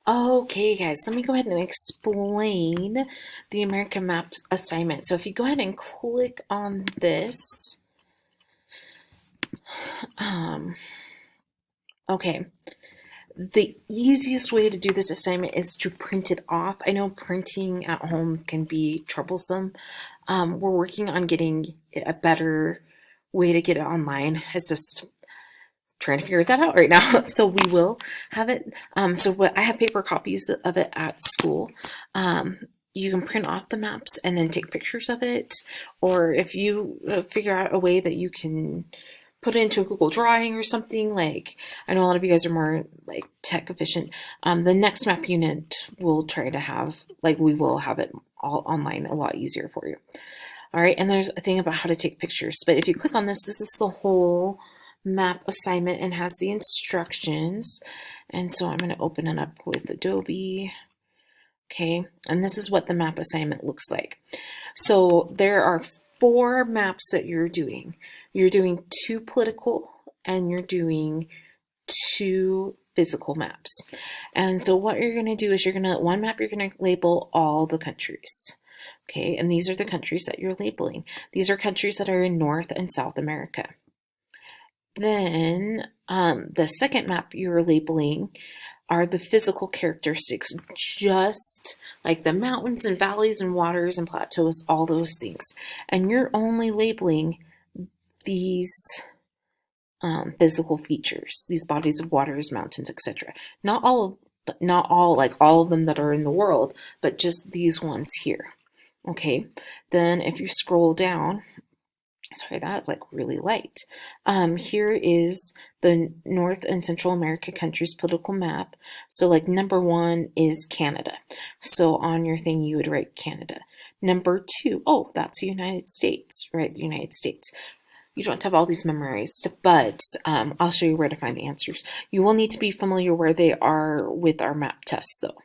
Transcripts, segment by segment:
Okay, guys, let me go ahead and explain the American Maps assignment. So if you go ahead and click on this, um, okay, the easiest way to do this assignment is to print it off. I know printing at home can be troublesome. We're working on getting a better way to get it online. It's just trying to figure that out right now. So we will have it. So what I have paper copies of it at school. You can print off the maps and then take pictures of it, or if you figure out a way that you can put it into a Google Drawing or something, like I know a lot of you guys are more like tech efficient. The next map unit will try to have, like, we will have it all online a lot easier for you. All right, and there's a thing about how to take pictures, but if you click on this, this is the whole map assignment and has the instructions. And so I'm going to open it up with Adobe. Okay, and this is what the map assignment looks like. So there are 4 maps that you're doing. You're doing 2 political and you're doing 2 physical maps. And so what you're going to do is one map you're going to label all the countries. Okay, and these are the countries that you're labeling. These are countries that are in North and South America. Then the second map you're labeling are the physical characteristics, just like the mountains and valleys and waters and plateaus, all those things. And you're only labeling these physical features, these bodies of waters, mountains, etc. Not all, like all of them that are in the world, but just these ones here. Okay, then if you scroll down, sorry, that's like really light. Here is the North and Central America countries political map. So like number 1 is Canada. So on your thing, you would write Canada. Number 2, oh, that's the United States, right? The United States. You don't have all these memorized, but I'll show you where to find the answers. You will need to be familiar where they are with our map tests though.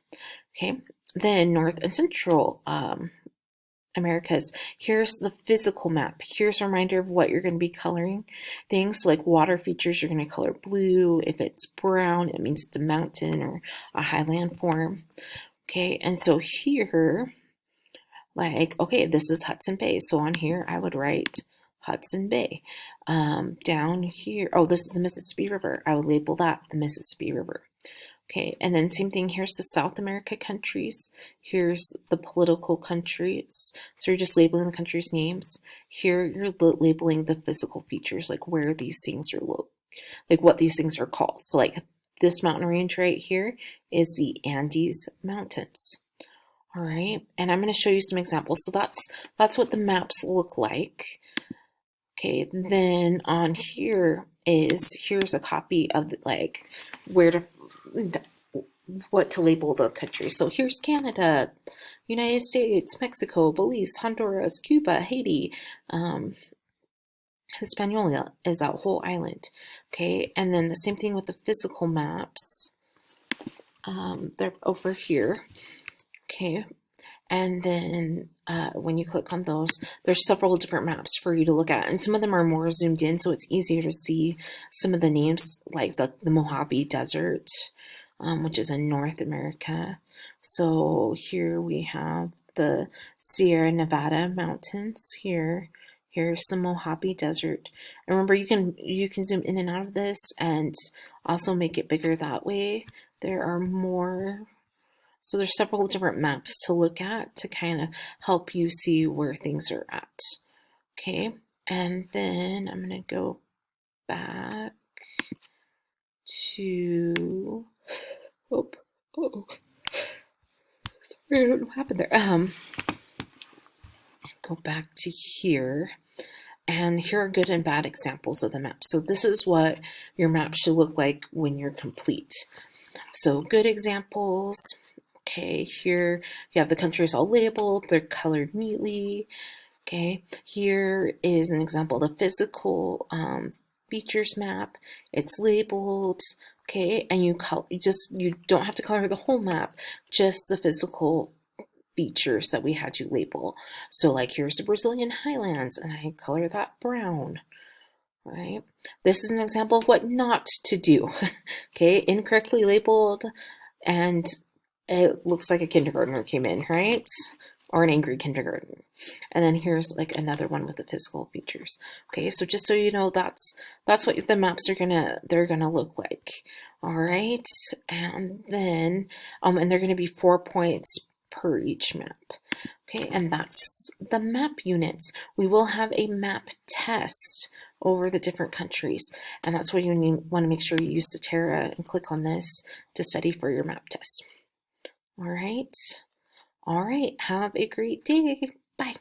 Okay, then North and Central Americas. Here's the physical map. Here's a reminder of what you're going to be coloring. Things like water features, you're going to color blue. If it's brown, it means it's a mountain or a highland form. Okay, and so here, like, okay, this is Hudson Bay. So on here, I would write Hudson Bay. Down here, oh, this is the Mississippi River. I would label that the Mississippi River. Okay, and then same thing, here's the South America countries. Here's the political countries. So you're just labeling the countries' names. Here you're labeling the physical features, like where these things are like what these things are called. So like this mountain range right here is the Andes Mountains. All right, and I'm going to show you some examples. So that's what the maps look like. Okay, then on here's a copy of like where to what to label the country. So here's Canada, United States, Mexico, Belize, Honduras, Cuba, Haiti, Hispaniola is that whole island. Okay, and then the same thing with the physical maps. They're over here. Okay, and then when you click on those, there's several different maps for you to look at, and some of them are more zoomed in, so it's easier to see some of the names, like the Mojave Desert, which is in North America. So here we have the Sierra Nevada mountains here. Here's the Mojave Desert. And remember, you can zoom in and out of this and also make it bigger that way. There are more, so there's several different maps to look at to kind of help you see where things are at. Okay, and then I'm going to go back to, oh, oh, sorry, I don't know what happened there. Go back to here. And here are good and bad examples of the map. So this is what your map should look like when you're complete. So good examples. Okay, here you have the countries all labeled. They're colored neatly. Okay, here is an example of the physical features map. It's labeled. Okay, and you don't have to color the whole map, just the physical features that we had you label. So like here's the Brazilian highlands and I color that brown, right? This is an example of what not to do. Okay, incorrectly labeled and it looks like a kindergartner came in, right? Or an angry kindergartner. And then here's like another one with the physical features. Okay, so just so you know, that's what the maps are they're gonna look like. All right, and then and they're gonna be 4 points per each map. Okay, and that's the map units. We will have a map test over the different countries, and that's why you want to make sure you use Statera and click on this to study for your map test. All right. All right. Have a great day. Bye.